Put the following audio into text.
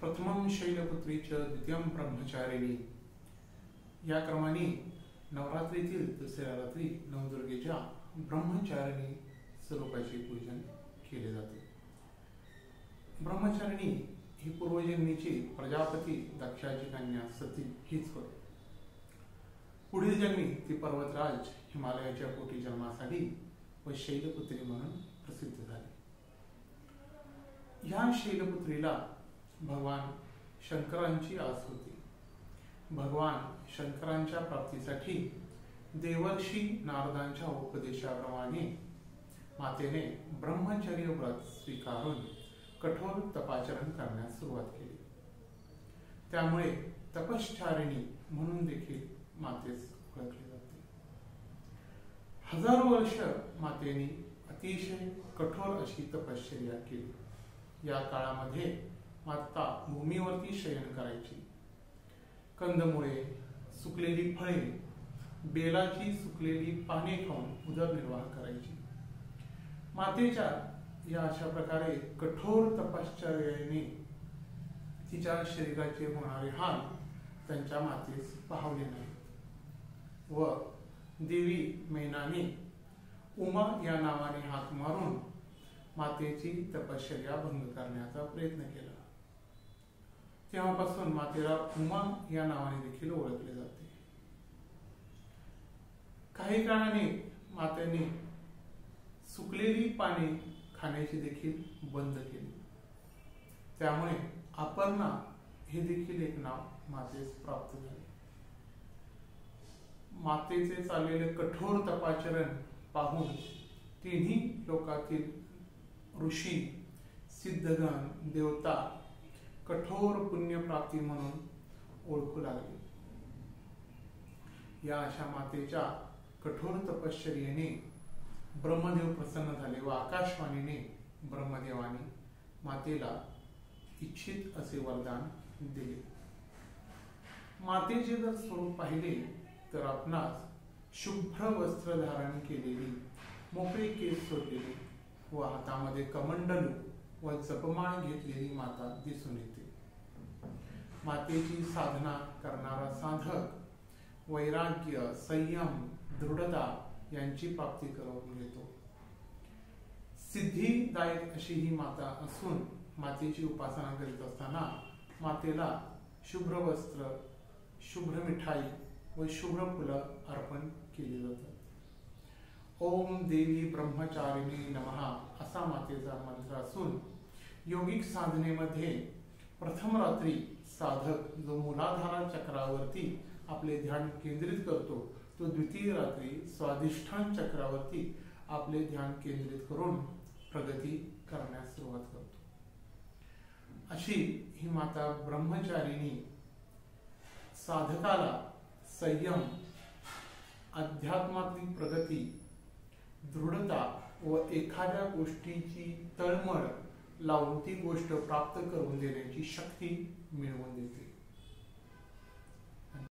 प्रथमं शैलपुत्री च द्वितीयं ब्रह्मचारिणी या क्रमाने नवरात्रीतील दुसऱ्या रात्री नवदुर्गेच्या ब्रह्मचारिणी स्वरूपाचे पूजन केले जाते। ब्रह्मचारिणी ही पूर्वजन्मीची प्रजापती दक्षाची कन्या सती हीच होय। पुढील जन्मी ती पर्वतराज हिमालयाच्या पोटी जन्मासाठी व शैलपुत्री म्हणून प्रसिद्ध झाली। या शैलपुत्रीला भगवान शंकरांची आस होती। भगवान शंकरांच्या प्राप्तीसाठी देवर्षी नारदांच्या उपदेशाप्रमाणे मातेने ब्रह्मचर्य व्रत स्वीकारून कठोर तपाचरण करण्यास सुरुवात केली। त्यामुळे तपश्चारिणी म्हणून देखील मातेस ओळखले जाते। हजारो वर्ष मातेने अतिशय कठोर अशी तपश्चर्या केली। या काळामध्ये माता भूमीवरती शयन करायची। कंदमुळे, सुकलेली फळे, बेलाची सुकलेली पाने खाऊन उदरनिर्वाह करायची। मातेच्या या अशा प्रकारे कठोर तपश्चर्येने तिच्या शरीराचे होणारे हाल त्यांच्या मातेस पाहवले नाही व देवी मैनाने उमा या नावाने हाक मारून मातेची तपश्चर्या भंग करण्याचा प्रयत्न केला। तेव्हापासून मातेला उमा या नावाने देखील ओळखले जाते। काही काळाने मातेने सुकलेली पाने खाण्याची देखील बंद केली। त्यामुळे अपर्णा हे देखील एक नाव मातेस प्राप्त झाले। मातेचे चाललेले कठोर तपाचरण पाहून तिन्ही लोकातील ऋषी, सिद्धगण, देवता कठोर पुण्य प्राप्ती म्हणून ओळखू लागले। या अशा मातेच्या कठोर तपश्चर्येने ब्रह्मदेव प्रसन्न झाले व आकाशवाणीने ब्रह्मदेवाने मातेला इच्छित असे वरदान दिले। मातेचे जर स्वरूप पाहिले तर आपणास शुभ्र वस्त्र धारण केलेली, मोकळे केस सोडलेली व हातामध्ये कमंडलू व जपमाळ घेतलेली माता दिसून येते। मातेची साधना करणारा साधक वैराग्य, संयम, दृढता यांची प्राप्ती करून घेतो। सिद्धिदायक अशी ही माता असून मातेची उपासना करीत असताना मातेला शुभ्र वस्त्र, शुभ्र मिठाई व शुभ्र फुलं अर्पण केली जातात। ओम देवी ब्रह्मचारिणी नमः असा मातेचा मंत्र असून योगिक साधनेमध्ये प्रथम रात्री साधक जो मूलाधार चक्रावरती आपले ध्यान केंद्रित करतो तो द्वितीय रात्री स्वाधिष्ठान चक्रावरती आपले ध्यान केंद्रित करून प्रगती करण्यास सुरुवात करतो। अशी ही माता ब्रह्मचारिणी साधकाला संयम, अध्यात्मातील प्रगती, दृढता व एखाद्या गोष्टीची तळमळ लावून ती गोष्ट प्राप्त करून देण्याची शक्ती मिळवून देते।